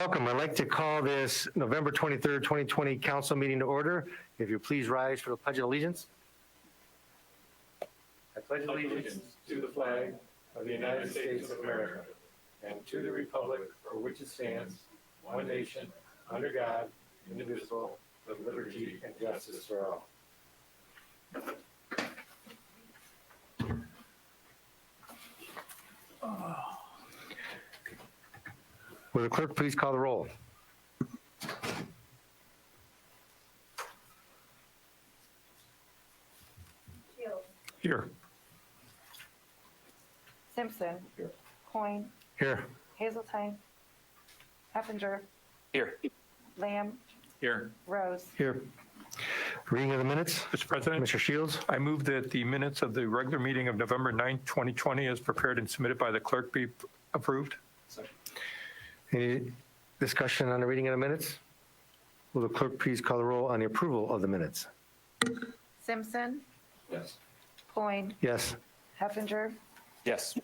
Welcome. I'd like to call this November 23rd, 2020 council meeting to order. If you please rise for the Pledge of Allegiance. I pledge allegiance to the flag of the United States of America and to the republic for which it stands, one nation, under God, indivisible, with liberty and justice for all. Will the clerk please call the roll? Here. Simpson. Here. Coyne. Here. Hazeltine. Heffinger. Here. Lamb. Here. Rose. Here. Reading of the minutes. Mr. President, Mr. Shields. I move that the minutes of the regular meeting of November 9th, 2020 as prepared and submitted by the clerk be approved. Any discussion on the reading of the minutes? Will the clerk please call the roll on the approval of the minutes? Simpson. Yes. Coyne. Yes. Heffinger. Yes.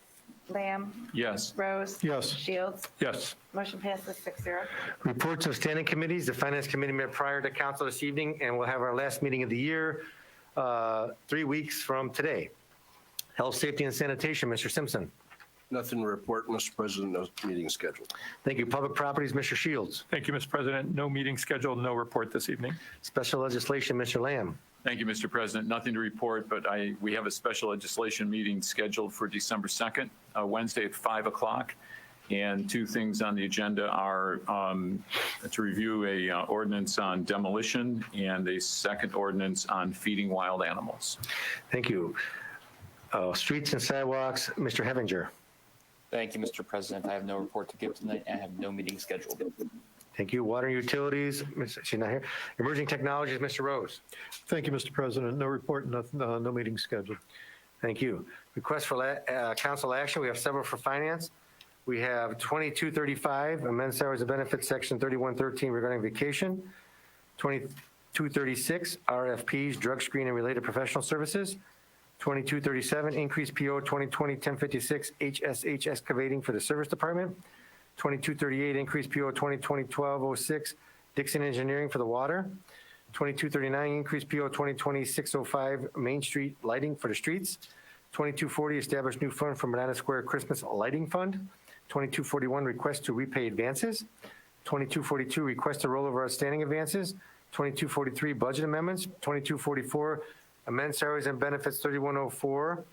Lamb. Yes. Rose. Yes. Shields. Yes. Motion passes 6-0. Reports of standing committees. The Finance Committee met prior to council this evening, and we'll have our last meeting of the year 3 weeks from today. Health, Safety, and Sanitation, Mr. Simpson. Nothing to report, Mr. President. No meeting scheduled. Thank you. Public Properties, Mr. Shields. Thank you, Mr. President. No meeting scheduled, no report this evening. Special Legislation, Mr. Lamb. Thank you, Mr. President. Nothing to report, but we have a special legislation meeting scheduled for December 2nd, Wednesday at 5 o'clock. And two things on the agenda are to review a ordinance on demolition and a second ordinance on feeding wild animals. Thank you. Streets and Sidewalks, Mr. Heffinger. Thank you, Mr. President. I have no report to give tonight and I have no meeting scheduled. Thank you. Water and Utilities, she's not here. Emerging Technologies, Mr. Rose. Thank you, Mr. President. No report, no meeting scheduled. Thank you. Request for council action. We have several for finance. We have 2235, amend salaries and benefits, section 3113 regarding vacation. 2236, RFPs, drug screen and related professional services. 2237, increase PO 2020-1056, HSH excavating for the service department. 2238, increase PO 2020-1206, Dixon Engineering for the water. 2239, increase PO 2020-605, Main Street lighting for the streets. 2240, establish new fund for Medina Square Christmas Lighting Fund. 2241, request to repay advances. 2242, request to roll over outstanding advances. 2243, budget amendments. 2244, amend salaries and benefits 3104,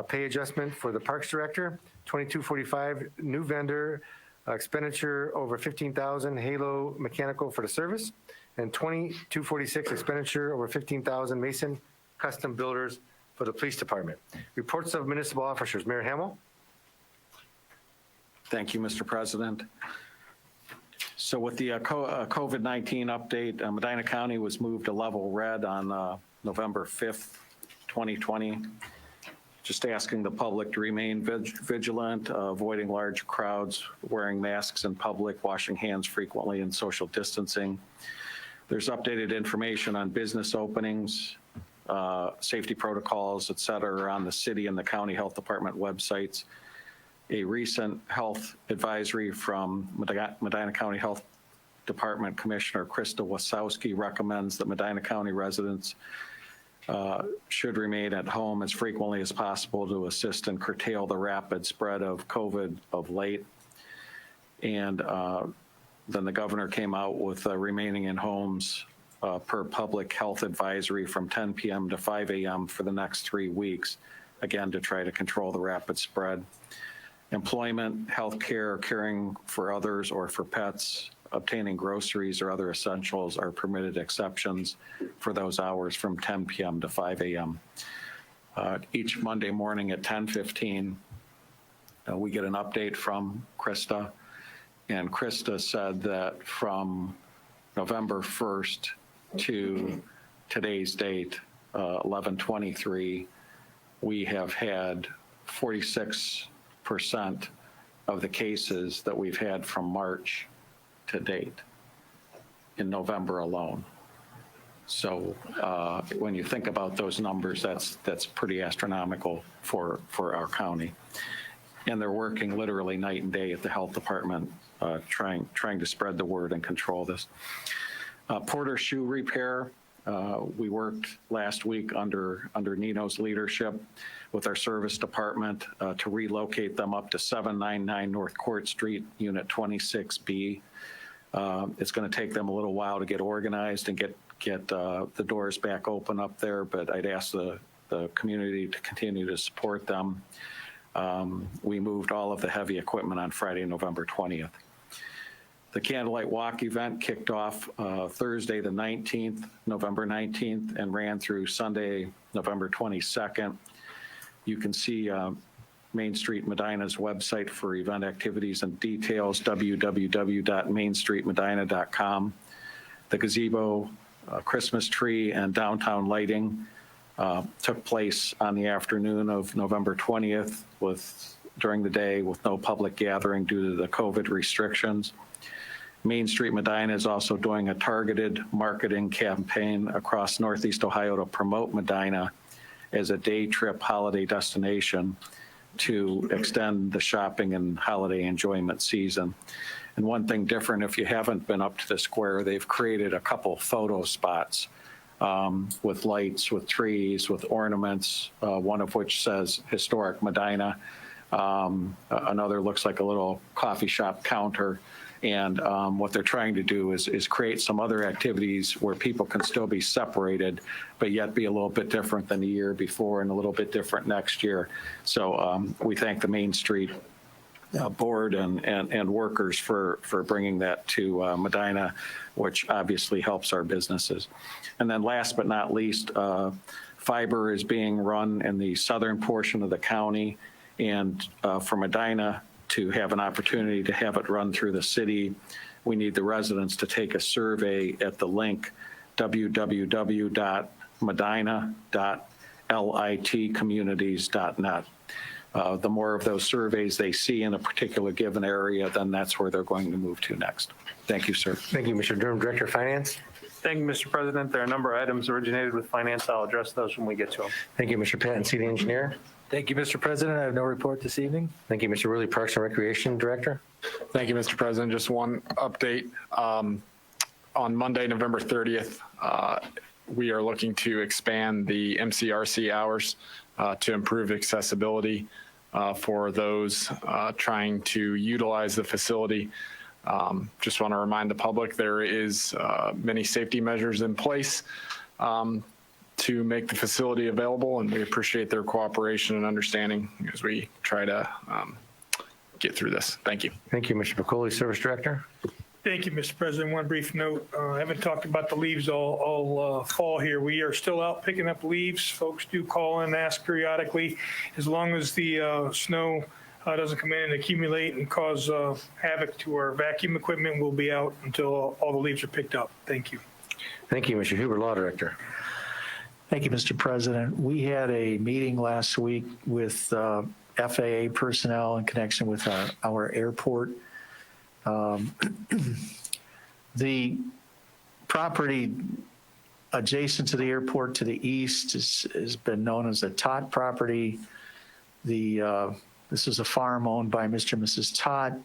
pay adjustment for the Parks Director. 2245, new vendor, expenditure over 15,000, Halo Mechanical for the service. And 2246, expenditure over 15,000, Mason Custom Builders for the Police Department. Reports of municipal officers. Mayor Hamel. Thank you, Mr. President. So with the COVID-19 update, Medina County was moved to level red on November 5th, 2020. Just asking the public to remain vigilant, avoiding large crowds, wearing masks in public, washing hands frequently, and social distancing. There's updated information on business openings, safety protocols, et cetera, on the city and the county health department websites. A recent health advisory from Medina County Health Department Commissioner Krista Wasowski recommends that Medina County residents should remain at home as frequently as possible to assist and curtail the rapid spread of COVID of late. And then the governor came out with remaining in homes per public health advisory from 10 p.m. to 5 a.m. for the next 3 weeks, again, to try to control the rapid spread. Employment, healthcare, caring for others or for pets, obtaining groceries or other essentials are permitted exceptions for those hours from 10 p.m. to 5 a.m. Each Monday morning at 10:15, we get an update from Krista, and Krista said that from November 1st to today's date, 11/23, we have had 46% of the cases that we've had from March to date in November alone. So when you think about those numbers, that's pretty astronomical for our county. And they're working literally night and day at the health department trying to spread the word and control this. Porter Shoe Repair, we worked last week under Nino's leadership with our service department to relocate them up to 799 North Court Street, Unit 26B. It's going to take them a little while to get organized and get the doors back open up there, but I'd ask the community to continue to support them. We moved all of the heavy equipment on Friday, November 20th. The Candlelight Walk event kicked off Thursday the 19th, November 19th, and ran through Sunday, November 22nd. You can see Main Street Medina's website for event activities and details, www.mainstreetmedina.com. The Gazebo, Christmas tree, and downtown lighting took place on the afternoon of November 20th during the day with no public gathering due to the COVID restrictions. Main Street Medina is also doing a targeted marketing campaign across Northeast Ohio to promote Medina as a day trip holiday destination to extend the shopping and holiday enjoyment season. And one thing different, if you haven't been up to the square, they've created a couple photo spots with lights, with trees, with ornaments, one of which says Historic Medina. Another looks like a little coffee shop counter. And what they're trying to do is create some other activities where people can still be separated, but yet be a little bit different than the year before and a little bit different next year. So we thank the Main Street board and workers for bringing that to Medina, which obviously helps our businesses. And then last but not least, fiber is being run in the southern portion of the county, and for Medina to have an opportunity to have it run through the city, we need the residents to take a survey at the link www.medina.litcommunities.net. The more of those surveys they see in a particular given area, then that's where they're going to move to next. Thank you, sir. Thank you, Mr. Durham. Director of Finance. Thank you, Mr. President. There are a number of items originated with finance. I'll address those when we get to them. Thank you, Mr. Patton, City Engineer. Thank you, Mr. President. I have no report this evening. Thank you, Mr. Worley, Parks and Recreation Director. Thank you, Mr. President. Just one update. On Monday, November 30th, we are looking to expand the MCRC hours to improve accessibility for those trying to utilize the facility. Just want to remind the public there is many safety measures in place to make the facility available, and we appreciate their cooperation and understanding as we try to get through this. Thank you. Thank you, Mr. Piccoli, Service Director. Thank you, Mr. President. One brief note. I haven't talked about the leaves all fall here. We are still out picking up leaves. Folks do call in and ask periodically. As long as the snow doesn't come in and accumulate and cause havoc to our vacuum equipment, we'll be out until all the leaves are picked up. Thank you. Thank you, Mr. Huber, Law Director. Thank you, Mr. President. We had a meeting last week with FAA personnel in connection with our airport. The property adjacent to the airport to the east has been known as the Todd property. This is a farm owned by Mr. and Mrs. Todd.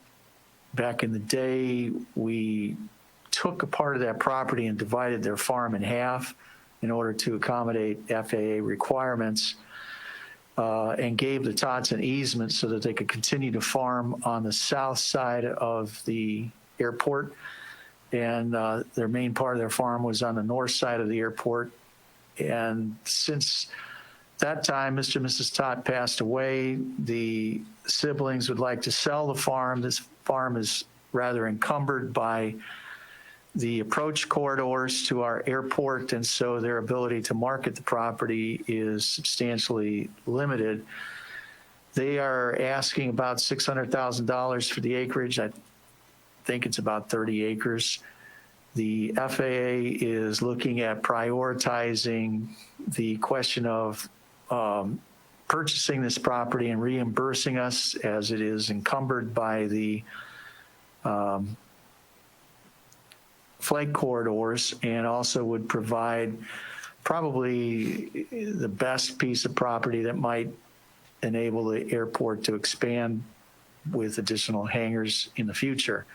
Back in the day, we took a part of that property and divided their farm in half in order to accommodate FAA requirements, and gave the Todds an easement so that they could continue to farm on the south side of the airport. And their main part of their farm was on the north side of the airport. And since that time, Mr. and Mrs. Todd passed away. The siblings would like to sell the farm. This farm is rather encumbered by the approach corridors to our airport, and so their ability to market the property is substantially limited. They are asking about $600,000 for the acreage. I think it's about 30 acres. The FAA is looking at prioritizing the question of purchasing this property and reimbursing us, as it is encumbered by the flight corridors, and also would provide probably the best piece of property that might enable the airport to expand with additional hangars in the future.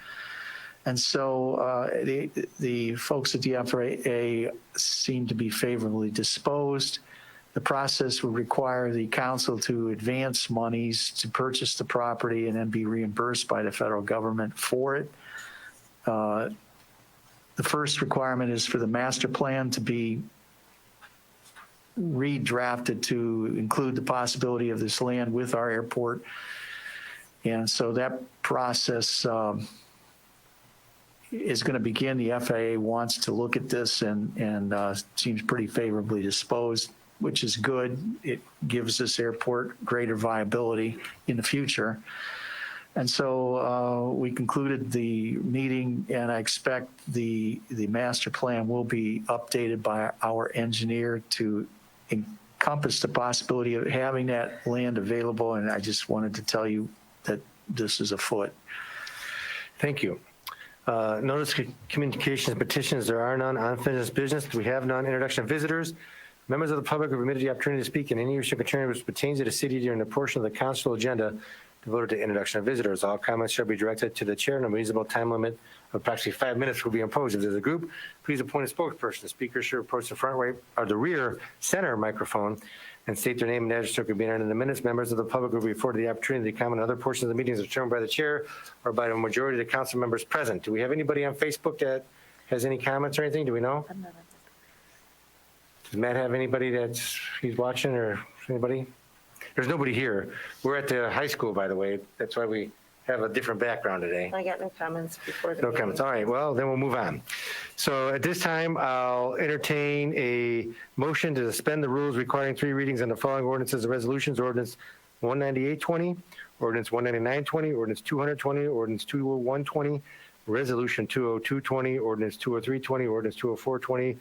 And so the folks at the FAA seem to be favorably disposed. The process would require the council to advance monies to purchase the property and then be reimbursed by the federal government for it. The first requirement is for the master plan to be redrafted to include the possibility of this land with our airport. And so that process is going to begin. The FAA wants to look at this and seems pretty favorably disposed, which is good. It gives this airport greater viability in the future. And so we concluded the meeting, and I expect the master plan will be updated by our engineer to encompass the possibility of having that land available. And I just wanted to tell you that this is afoot. Thank you. Notice communications petitions, there are none. Unfinished business, we have none. Introduction of visitors. Members of the public are permitted the opportunity to speak in any issue concerning which pertains to the city during the portion of the council agenda devoted to introduction of visitors. All comments shall be directed to the chair, and a reasonable time limit of approximately 5 minutes will be imposed. If there's a group, please appoint a spokesperson. The speaker should approach the front right or the rear center microphone and state their name and address so it can be entered in the minutes. Members of the public will be afforded the opportunity to comment on other portions of the meetings determined by the chair or by the majority of the council members present. Do we have anybody on Facebook that has any comments or anything? Do we know? Does Matt have anybody that's he's watching, or anybody? There's nobody here. We're at the high school, by the way. That's why we have a different background today. I got no comments before the No meeting. comments. All right, well, then we'll move on. So at this time, I'll entertain a motion to suspend the rules requiring 3 readings on the following ordinances and resolutions. Ordinance 19820, ordinance 19920, ordinance 220, ordinance 20120, resolution 20220, ordinance 20320, ordinance 20420,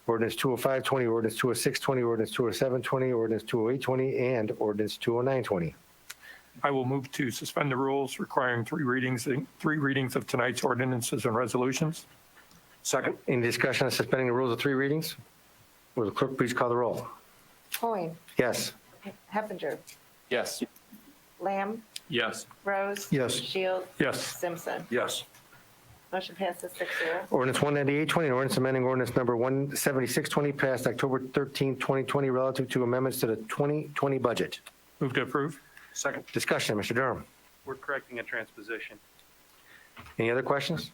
ordinance 20520, ordinance 20620, ordinance 20720, ordinance 20820, and ordinance 20920. I will move to suspend the rules requiring 3 readings of tonight's ordinances and resolutions. Second. Any discussion on suspending the rules of 3 readings? Will the clerk please call the roll? Coin, Yes. Heffinger, Yes. Lamb, Yes. Rose. Yes. Shield. Yes. Simpson. Yes. Motion passes 6-0. Ordinance 19820, an ordinance amending ordinance number 17620 passed October 13, 2020 relative to amendments to the 2020 budget. Move to approve. Second. Discussion, Mr. Durham. We're correcting a transposition. Any other questions?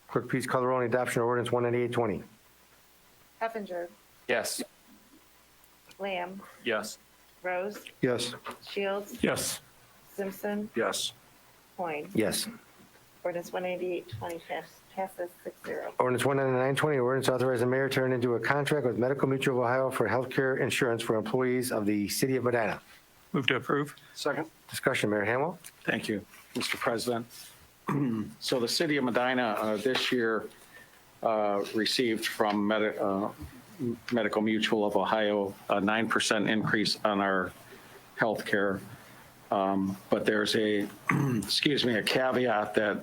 Clerk, please call the roll on the adoption of ordinance 19820. Heffinger, Yes. Lamb, Yes. Rose, Yes. Shields, Yes. Simpson, Yes. Coin. Yes. Ordinance 18820 passes 6-0. Ordinance 19920, ordinance authorizing the mayor to enter into a contract with Medical Mutual of Ohio for healthcare insurance for employees of the city of Medina. Move to approve. Second. Discussion, Mayor Hamwell. Thank you, Mr. President. So the city of Medina this year received from Medical Mutual of Ohio a 9% increase on our health care. But there's a, a caveat that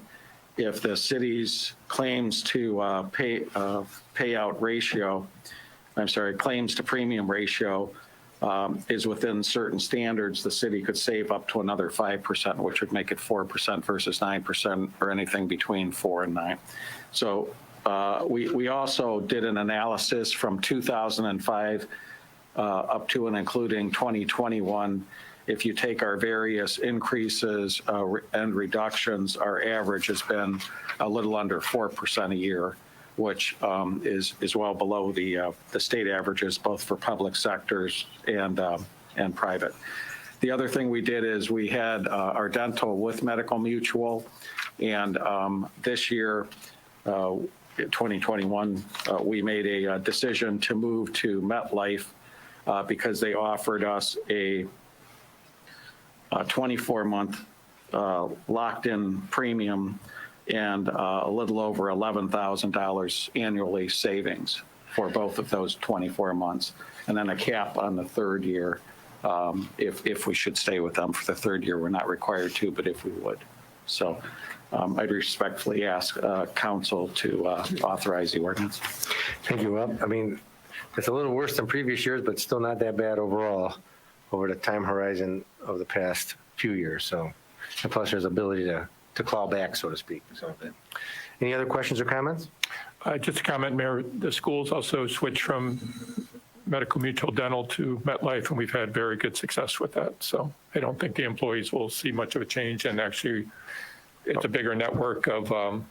if the city's claims to payout ratio, claims to premium ratio is within certain standards, the city could save up to another 5%, which would make it 4% versus 9%, or anything between 4 and 9. So we also did an analysis from 2005 up to and including 2021. If you take our various increases and reductions, our average has been a little under 4% a year, which is well below the state averages, both for public sectors and private. The other thing we did is we had our dental with Medical Mutual, and this year, 2021, we made a decision to move to MetLife because they offered us a 24-month locked-in premium and a little over $11,000 annually savings for both of those 24 months, and then a cap on the 3rd year if we should stay with them for the 3rd year. We're not required to, but if we would. So I'd respectfully ask council to authorize the ordinance. Thank you. Well, I mean, it's a little worse than previous years, but still not that bad overall over the time horizon of the past few years. So And plus, there's ability to claw back, so to speak. So, any other questions or comments? Just a comment, Mayor, the schools also switched from Medical Mutual Dental to MetLife, and we've had very good success with that. So I don't think the employees will see much of a change, and actually it's a bigger network of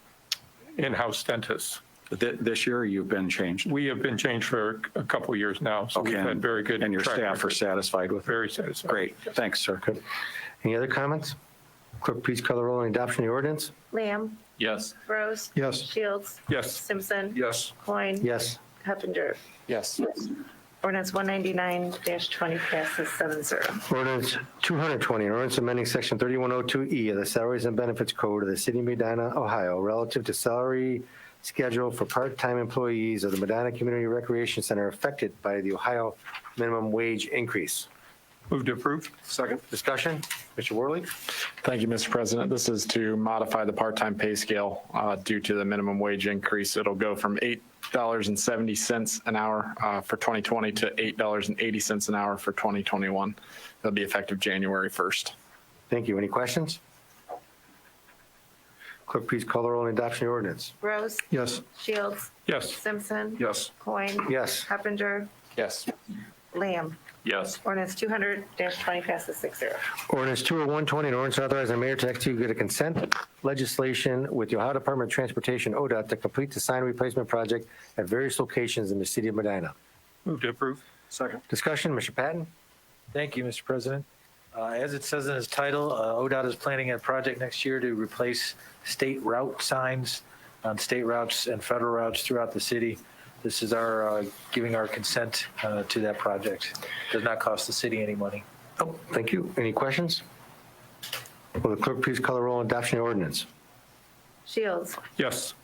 in-house dentists. This year, you've been changed? We have been changed for a couple of years now, so we've had very good. And your track staff are record. satisfied with it? Very satisfied. Great, thanks, sir. Good. Any other comments? Clerk, please call the roll on adoption of the ordinance. Lamb, Yes. Rose. Yes. Shields. Yes. Simpson. Yes. Coin. Yes. Heffinger. Yes. Ordinance 199-20 passes 7-0. Ordinance 220, an ordinance amending section 3102E of the Salaries and Benefits Code of the City of Medina, Ohio, relative to salary schedule for part-time employees of the Medina Community Recreation Center affected by the Ohio minimum wage increase. Move to approve. Second. Discussion? Mr. Worley? Thank you, Mr. President. This is to modify the part-time pay scale due to the minimum wage increase. It'll go from $8.70 an hour for 2020 to $8.80 an hour for 2021. It'll be effective January 1st. Thank you. Any questions? Clerk, please call the roll on adoption of the ordinance. Rose. Yes. Shields. Yes. Simpson. Yes. Coin. Yes. Heffinger. Yes. Lamb. Yes. Ordinance 200-20 passes 6-0. Ordinance 20120, an ordinance authorizing the mayor to execute a consent legislation with the Ohio Department of Transportation, ODOT, to complete the sign replacement project at various locations in the city of Medina. Move to approve. Second. Discussion, Mr. Patton? Thank you, Mr. President. As it says in its title, ODOT is planning a project next year to replace state route signs on state routes and federal routes throughout the city. This is our giving our consent to that project. Does not cost the city any money. Oh, thank you. Any questions? Will the clerk please call the roll on adoption of the ordinance? Shields. Yes.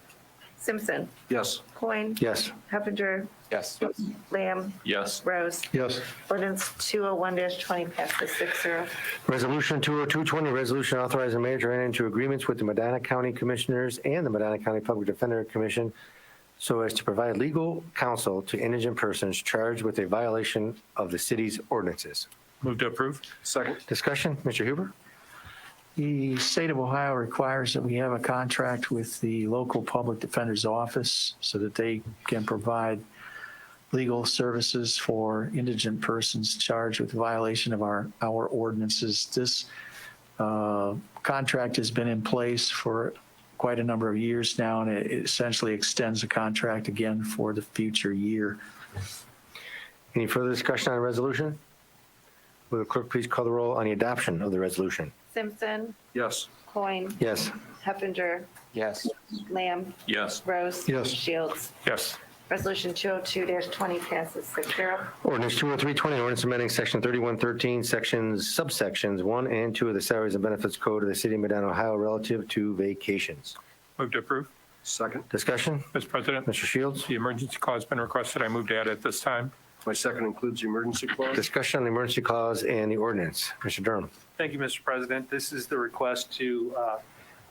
Simpson. Yes. Coin. Yes. Heffinger. Yes. Lamb. Yes. Rose. Yes. Ordinance 201-20 passes 6-0. Resolution 20220, resolution authorizing the mayor to enter into agreements with the Medina County Commissioners and the Medina County Public Defender Commission so as to provide legal counsel to indigent persons charged with a violation of the city's ordinances. Move to approve. Second. Discussion, Mr. Huber? The state of Ohio requires that we have a contract with the local public defender's office so that they can provide legal services for indigent persons charged with violation of our ordinances. This contract has been in place for quite a number of years now, and it essentially extends the contract again for the future year. Any further discussion on the resolution? Will the clerk please call the roll on the adoption of the resolution? Simpson. Yes. Coin. Yes. Heffinger. Yes. Lamb. Yes. Rose. Yes. Shields. Yes. Resolution 202-20 passes 6-0. Ordinance 20320, ordinance amending section 3113, subsections 1 and 2 of the Salaries and Benefits Code of the City of Medina, Ohio, relative to vacations. Move to approve. Second. Discussion? Mr. President, Mr. Shields? the emergency clause has been requested. I move to add it this time. My second includes the emergency clause. Discussion on the emergency clause and the ordinance. Mr. Durham? Thank you, Mr. President. This is the request to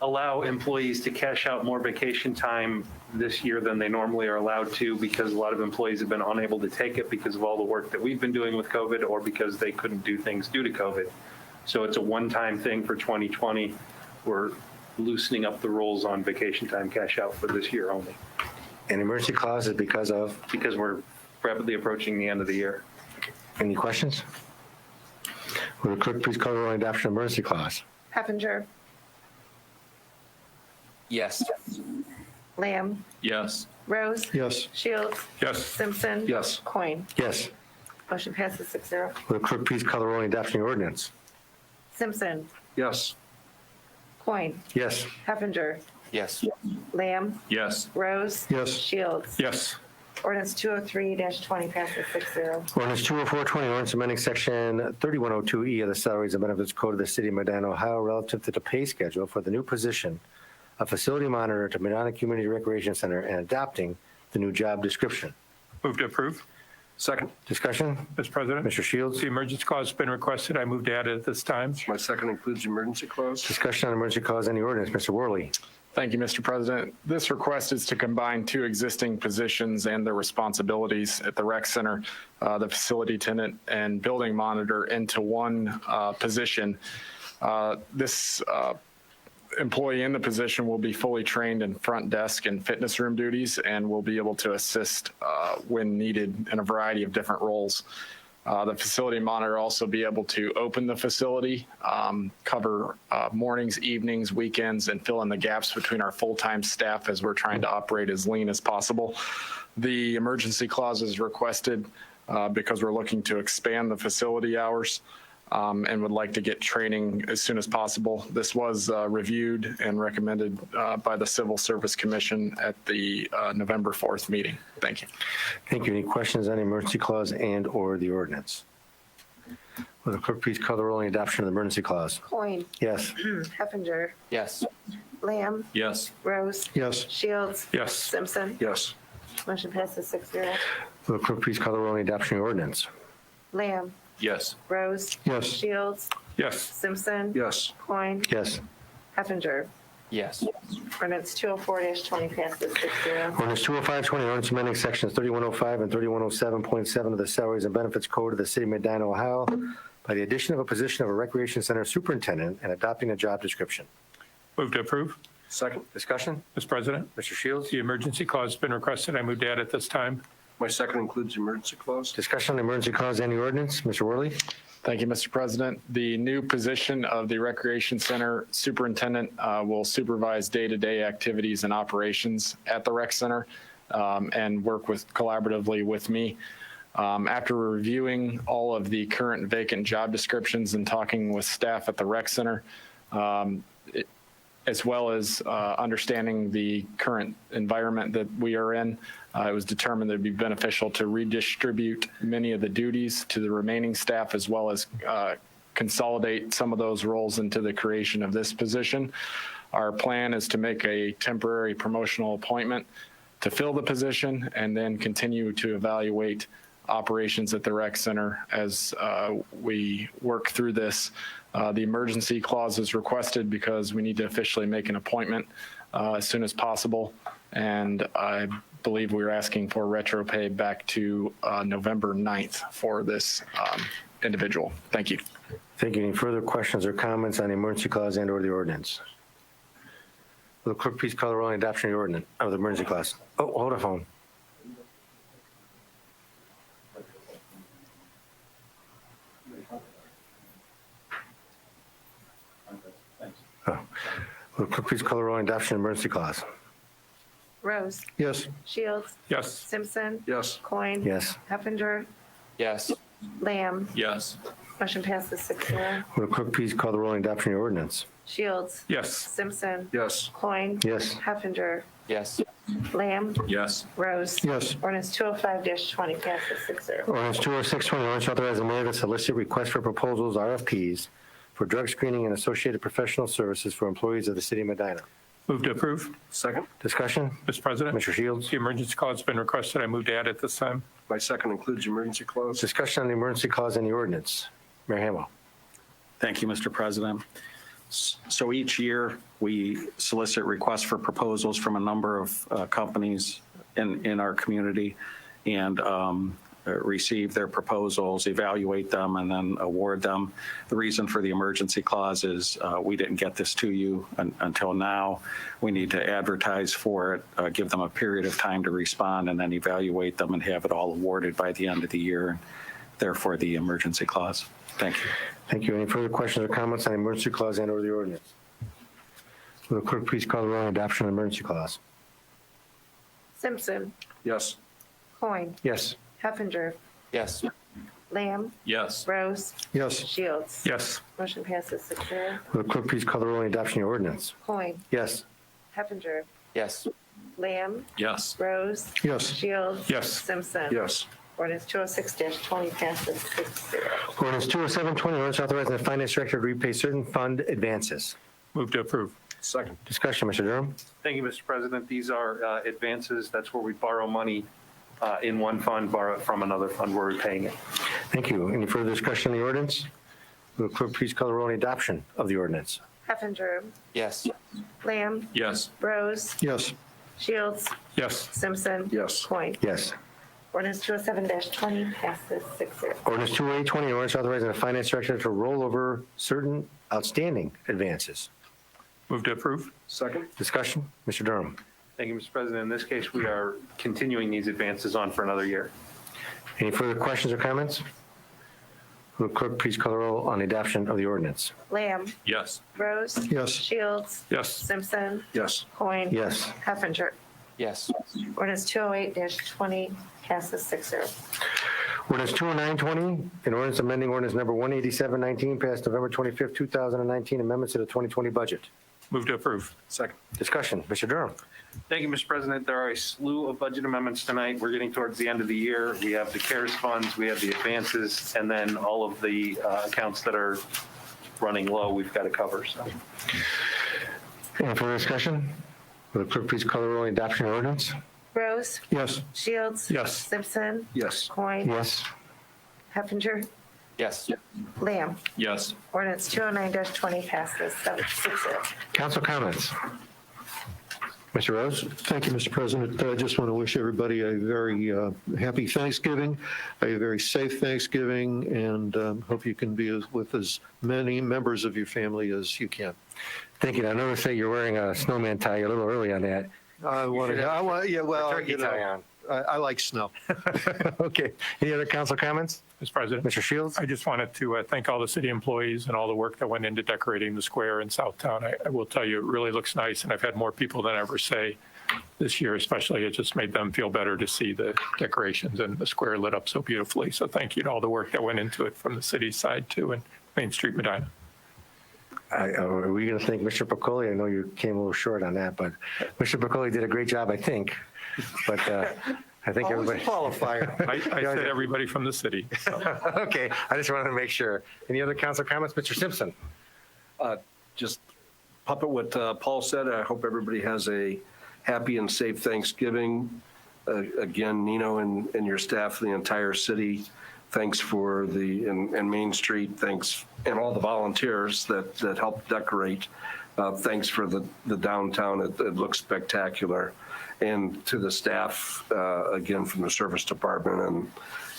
allow employees to cash out more vacation time this year than they normally are allowed to, because a lot of employees have been unable to take it because of all the work that we've been doing with COVID, or because they couldn't do things due to COVID. So it's a one-time thing for 2020. We're loosening up the rules on vacation time cash out for this year only, An emergency clause is because of? because we're rapidly approaching the end of the year. Any questions? Will the clerk please call the roll on adoption of emergency clause? Heffinger. Yes. Lamb. Yes. Rose. Yes. Shields. Yes. Simpson. Yes. Coin. Yes. Motion passes 6-0. Will the clerk please call the roll on adoption of the ordinance? Simpson. Yes. Coin. Yes. Heffinger. Yes. Lamb. Yes. Rose. Yes. Shields. Yes. Ordinance 203-20 passes 6-0. Ordinance 20420, ordinance amending section 3102E of the Salaries and Benefits Code of the City of Medina, Ohio, relative to the pay schedule for the new position of facility monitor to Medina Community Recreation Center and adopting the new job description. Move to approve. Second. Discussion? Mr. President, Mr. Shields? the emergency clause has been requested. I move to add it this time. My second includes the emergency clause. Discussion on emergency clause and the ordinance. Mr. Worley? Thank you, Mr. President. This request is to combine two existing positions and their responsibilities at the rec center, the facility tenant and building monitor, into one position. This employee in the position will be fully trained in front desk and fitness room duties and will be able to assist when needed in a variety of different roles. The facility monitor also be able to open the facility, cover mornings, evenings, weekends, and fill in the gaps between our full-time staff as we're trying to operate as lean as possible. The emergency clause is requested because we're looking to expand the facility hours and would like to get training as soon as possible. This was reviewed and recommended by the Civil Service Commission at the November 4th meeting. Thank you. Thank you. Any questions on the emergency clause and/or the ordinance? Will the clerk please call the roll on the adoption of the emergency clause? Coin. Yes. Heffinger. Yes. Lamb. Yes. Rose. Yes. Shields. Yes. Simpson. Yes. Motion passes 6-0. Will the clerk please call the roll on the adoption of the ordinance? Lamb. Yes. Rose. Yes. Shields. Yes. Simpson. Yes. Coin. Yes. Heffinger. Yes. Ordinance 204-20 passes 6-0. Ordinance 205-20, ordinance amending sections 3105 and 3107.7 of the Salaries and Benefits Code of the City of Medina, Ohio by the addition of a position of a recreation center superintendent and adopting a job description. Move to approve. Second. Discussion? Mr. President, Mr. Shields? the emergency clause has been requested. I move to add at this time. My second includes the emergency clause. Discussion on the emergency clause and the ordinance. Mr. Worley? Thank you, Mr. President. The new position of the Recreation Center Superintendent will supervise day-to-day activities and operations at the rec center and work collaboratively with me. After reviewing all of the current vacant job descriptions and talking with staff at the rec center, as well as understanding the current environment that we are in, it was determined that it would be beneficial to redistribute many of the duties to the remaining staff, as well as consolidate some of those roles into the creation of this position. Our plan is to make a temporary promotional appointment to fill the position and then continue to evaluate operations at the rec center as we work through this. The emergency clause is requested because we need to officially make an appointment as soon as possible. And I believe we were asking for retro pay back to November 9th for this individual. Thank you. Thank you. Any further questions or comments on the emergency clause and/or the ordinance? Will the clerk please call the roll on the adoption of the ordinance of the emergency clause? Oh, hold on, phone. Oh. Will the clerk please call the roll on the adoption of the emergency clause? Rose. Yes. Shields. Yes. Simpson. Yes. Coin. Yes. Heffinger. Yes. Lamb. Yes. Motion passes 6-0. Will the clerk please call the roll on the adoption of the ordinance? Shields. Yes. Simpson. Yes. Coin. Yes. Heffinger. Yes. Lamb. Yes. Rose. Yes. Ordinance 205-20 passes 6-0. Ordinance 206-20, ordinance authorizing the mayor to solicit requests for proposals, RFPs, for drug screening and associated professional services for employees of the city of Medina. Move to approve. Second. Discussion? Mr. President, Mr. Shields? the emergency clause has been requested. I move to add at this time. My second includes the emergency clause. Discussion on the emergency clause and the ordinance. Mayor Hamwell. Thank you, Mr. President. So each year, we solicit requests for proposals from a number of companies in our community and receive their proposals, evaluate them, and then award them. The reason for the emergency clause is we didn't get this to you until now. We need to advertise for it, give them a period of time to respond, and then evaluate them and have it all awarded by the end of the year. Therefore, the emergency clause. Thank you. Thank you. Any further questions or comments on the emergency clause and/or the ordinance? Will the clerk please call the roll on adoption of the emergency clause? Simpson. Yes. Coin. Yes. Heffinger. Yes. Lamb. Yes. Rose. Yes. Shields. Yes. Motion passes 6-0. Will the clerk please call the roll on adoption of the ordinance? Coin. Yes. Heffinger. Yes. Lamb. Yes. Rose. Yes. Shields. Yes. Simpson. Yes. Ordinance 206-20 passes 6-0. Ordinance 207-20, ordinance authorizing the finance director to repay certain fund advances. Move to approve. Second. Discussion, Mr. Durham. Thank you, Mr. President. These are advances. That's where we borrow money in one fund, borrow it from another fund, we're repaying it. Thank you. Any further discussion on the ordinance? Will the clerk please call the roll on adoption of the ordinance? Heffinger. Yes. Lamb. Yes. Rose. Yes. Shields. Yes. Simpson. Yes. Coin. Yes. Ordinance 207-20 passes 6-0. Ordinance 20820, an ordinance authorizing the finance director to roll over certain outstanding advances. Move to approve. Second? Discussion, Mr. Durham. Thank you, Mr. President. In this case, we are continuing these advances on for another year. Any further questions or comments? Will the clerk please call the roll on the adoption of the ordinance? Lamb, Yes. Rose. Yes. Shields. Yes. Simpson. Yes. Coin. Yes. Heffinger. Yes. Ordinance 208-20 passes 6-0. Ordinance 20920, an ordinance amending ordinance number 18719, passed November 25th, 2019, amendments to the 2020 budget. Move to approve. Second? Discussion, Mr. Durham. Thank you, Mr. President. There are a slew of budget amendments tonight. We're getting towards the end of the year. We have the CARES funds, we have the advances, and then all of the accounts that are running low, we've got to cover. So, Any further discussion? Will the clerk please call the roll on the adoption of the ordinance? Rose. Yes. Shields. Yes. Simpson. Yes. Coin. Yes. Heffinger. Yes. Lamb. Yes. Ordinance 209-20 passes 6-0. Council comments. Mr. Rose? Thank you, Mr. President. I just want to wish everybody a very happy Thanksgiving, a very safe Thanksgiving, and hope you can be with as many members of your family as you can. Thank you. I noticed that you're wearing a snowman tie a little early on that. Turkey tie on. I like snow. Okay. Any other council comments? Mr. President, Mr. Shields? I just wanted to thank all the city employees and all the work that went into decorating the square in Southtown. I will tell you, it really looks nice, and I've had more people than ever say this year, especially. It just made them feel better to see the decorations and the square lit up so beautifully. So thank you to all the work that went into it from the city's side too, and Main Street, Medina. Are we going to thank Mr. Piccoli? I know you came a little short on that, but Mr. Piccoli did a great job, I think. But I think everybody. Qualifier. I said everybody from the city. So. Okay, I just wanted to make sure. Any other council comments? Mr. Simpson? Just puppet what Paul said. I hope everybody has a happy and safe Thanksgiving. Again, Nino and your staff, the entire city, thanks for and Main Street, thanks, and all the volunteers that helped decorate. Thanks for the downtown. It looks spectacular. And to the staff, again, from the service department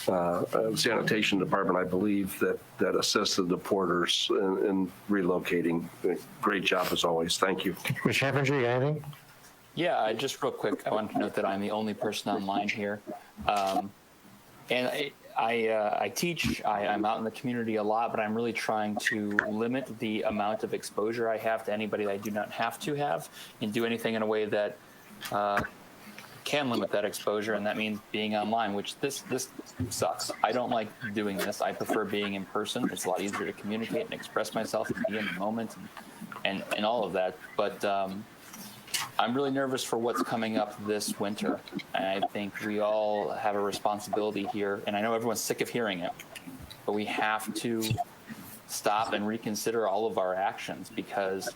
and sanitation department, I believe, that assisted the porters in relocating. Great job as always. Thank you. Mr. Heffinger, you got anything? Yeah, just real quick, I wanted to note that I'm the only person online here. And I teach, I'm out in the community a lot, but I'm really trying to limit the amount of exposure I have to anybody that I do not have to have, and do anything in a way that can limit that exposure, and that means being online, which this sucks. I don't like doing this. I prefer being in person. It's a lot easier to communicate and express myself and be in the moment and all of that. But I'm really nervous for what's coming up this winter. And I think we all have a responsibility here, and I know everyone's sick of hearing it, but we have to stop and reconsider all of our actions, because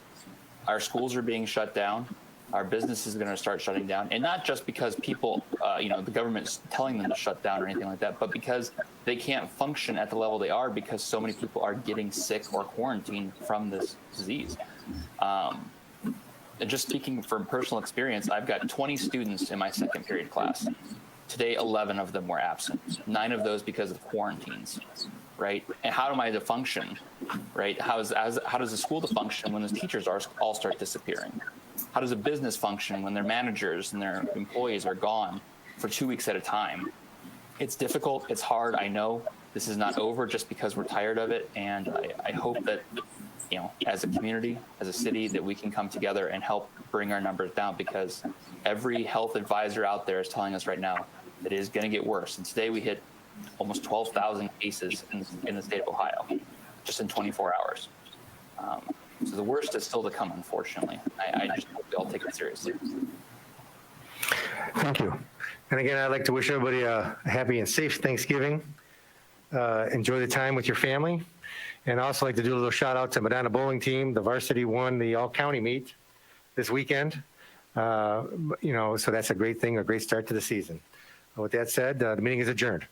our schools are being shut down. Our business is going to start shutting down, and not just because people, the government's telling them to shut down or anything like that, but because they can't function at the level they are because so many people are getting sick or quarantined from this disease. And just speaking from personal experience, I've got 20 students in my second period class. Today, 11 of them were absent, 9 of those because of quarantines, right? And how am I to function, right? How does a school to function when the teachers all start disappearing? How does a business function when their managers and their employees are gone for 2 weeks at a time? It's difficult. It's hard. I know this is not over just because we're tired of it. And I hope that, as a community, as a city, that we can come together and help bring our numbers down, because every health advisor out there is telling us right now that it is going to get worse. And today we hit almost 12,000 cases in the state of Ohio, just in 24 hours. So the worst is still to come, unfortunately. I just hope we all take it seriously. Thank you. And again, I'd like to wish everybody a happy and safe Thanksgiving. Enjoy the time with your family. And I'd also like to do a little shout out to Medina bowling team. The varsity won the all-county meet this weekend. So that's a great thing, a great start to the season. With that said, the meeting is adjourned.